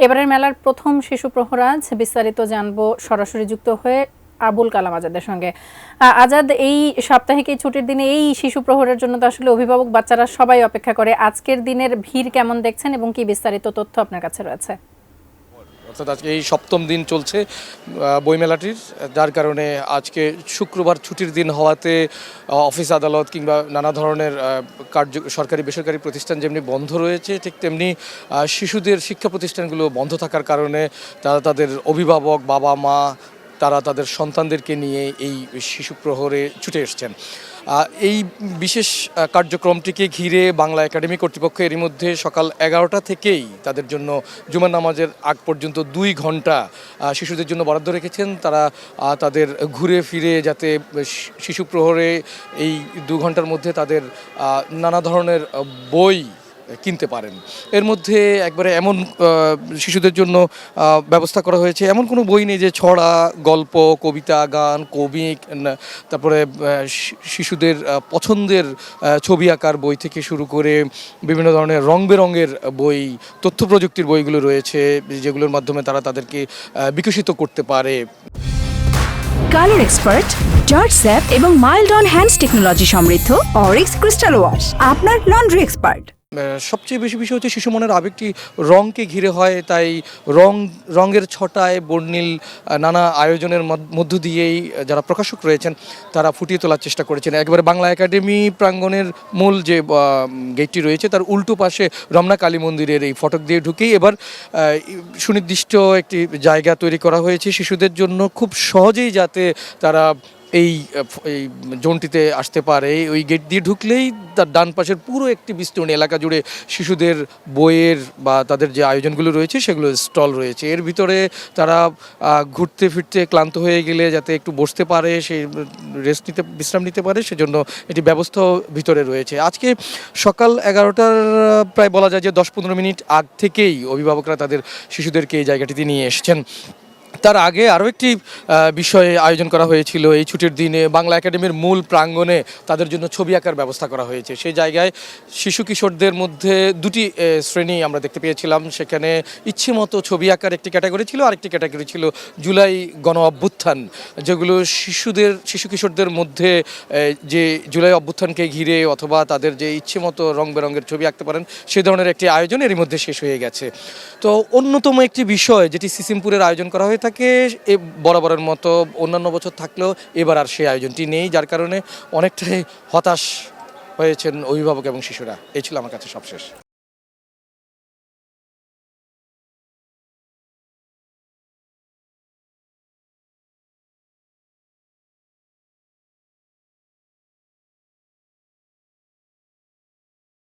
এবারের মেলার প্রথম শিশু প্রহরাজ বিস্তারিত জানবো সরাসরি যুক্ত হয়ে আবুল কালাম আজাদের সঙ্গে। আজাদ, এই সাপ্তাহিক এই ছুটির দিনে এই শিশু প্রহরের জন্য তো আসলে অভিভাবক বাচ্চারা সবাই অপেক্ষা করে। আজকের দিনের ভিড় কেমন দেখছেন এবং কি বিস্তারিত তথ্য আপনার কাছে রয়েছে? অর্থাৎ আজকে এই সপ্তম দিন চলছে বইমেলাটির, যার কারণে আজকে শুক্রবার ছুটির দিন হওয়াতে অফিস আদালত কিংবা নানা ধরনের সরকারি বেসরকারি প্রতিষ্ঠান যেমনি বন্ধ রয়েছে, ঠিক তেমনি শিশুদের শিক্ষা প্রতিষ্ঠানগুলো বন্ধ থাকার কারণে তারা তাদের অভিভাবক বাবা মা তারা তাদের সন্তানদেরকে নিয়ে এই শিশু প্রহরে ছুটে এসছেন। এই বিশেষ কার্যক্রমটিকে ঘিরে বাংলা একাডেমি কর্তৃপক্ষ এরই মধ্যে সকাল 11টা থেকেই তাদের জন্য জুমার নামাজের আগ পর্যন্ত 2 ঘন্টা শিশুদের জন্য বরাদ্দ রেখেছেন। তারা তাদের ঘুরে ফিরে যাতে শিশু প্রহরে এই 2 ঘন্টার মধ্যে তাদের নানা ধরনের বই কিনতে পারেন। এর মধ্যে একবারে এমন শিশুদের জন্য ব্যবস্থা করা হয়েছে, এমন কোনো বই নেই যে ছড়া, গল্প, কবিতা, গান, কমিক, তারপরে শিশুদের পছন্দের ছবি আঁকার বই থেকে শুরু করে বিভিন্ন ধরনের রং বেরঙের বই, তথ্য প্রযুক্তির বইগুলো রয়েছে, যেগুলোর মাধ্যমে তারা তাদেরকে বিকশিত করতে পারে। কালার এক্সপার্ট, জর্জ স্যাপ এবং মাইল্ড অন হ্যান্ডস টেকনোলজি সমৃদ্ধ অরিক্স ক্রিস্টাল ওয়াশ আপনার লন্ড্রি এক্সপার্ট। সবচেয়ে বেশি বিষয় হচ্ছে শিশু মনের আবেগটি রঙকে ঘিরে হয়, তাই রঙের ছটায় বর্ণিল নানা আয়োজনের মধ্য দিয়েই যারা প্রকাশক রয়েছেন তারা ফুটিয়ে তোলার চেষ্টা করেছেন। একেবারে বাংলা একাডেমি প্রাঙ্গণের মূল যে গেটটি রয়েছে তার উল্টো পাশে রমনা কালী মন্দিরের এই ফটক দিয়ে ঢুকেই এবার সুনির্দিষ্ট একটি জায়গা তৈরি করা হয়েছে শিশুদের জন্য, খুব সহজেই যাতে তারা এই জোনটিতে আসতে পারে। ওই গেট দিয়ে ঢুকলেই তার ডান পাশের পুরো একটি বিস্তীর্ণ এলাকা জুড়ে শিশুদের বইয়ের বা তাদের যে আয়োজনগুলো রয়েছে সেগুলো স্টল রয়েছে। এর ভিতরে তারা ঘুরতে ফিরতে ক্লান্ত হয়ে গেলে যাতে একটু বসতে পারে, সেই বিশ্রাম নিতে পারে, সেজন্য এটি ব্যবস্থাও ভিতরে রয়েছে। আজকে সকাল 11টার প্রায় বলা যায় যে 10-15 মিনিট আগ থেকেই অভিভাবকরা তাদের শিশুদেরকে এই জায়গাটিতে নিয়ে এসেছেন। তার আগে আরও একটি বিষয়ে আয়োজন করা হয়েছিল। এই ছুটির দিনে বাংলা একাডেমির মূল প্রাঙ্গণে তাদের জন্য ছবি আঁকার ব্যবস্থা করা হয়েছে। সেই জায়গায় শিশু কিশোরদের মধ্যে 2টি শ্রেণী আমরা দেখতে পেয়েছিলাম। সেখানে ইচ্ছে মতো ছবি আঁকার একটি ক্যাটাগরি ছিল, আরেকটি ক্যাটাগরি ছিল জুলাই গণ অভ্যুত্থান, যেগুলো শিশু কিশোরদের মধ্যে যে জুলাই অভ্যুত্থানকে ঘিরে অথবা তাদের যে ইচ্ছে মতো রং বেরঙের ছবি আঁকতে পারেন সেই ধরনের একটি আয়োজন এরই মধ্যে শেষ হয়ে গেছে। তো অন্যতম একটি বিষয় যেটি সিসিমপুরের আয়োজন করা হয়ে থাকে, বরাবরের মতো অন্যান্য বছর থাকলেও এবার আর সেই আয়োজনটি নেই, যার কারণে অনেকটাই হতাশ হয়েছেন অভিভাবক এবং শিশুরা। এই ছিল আমার কাছে সবশেষ।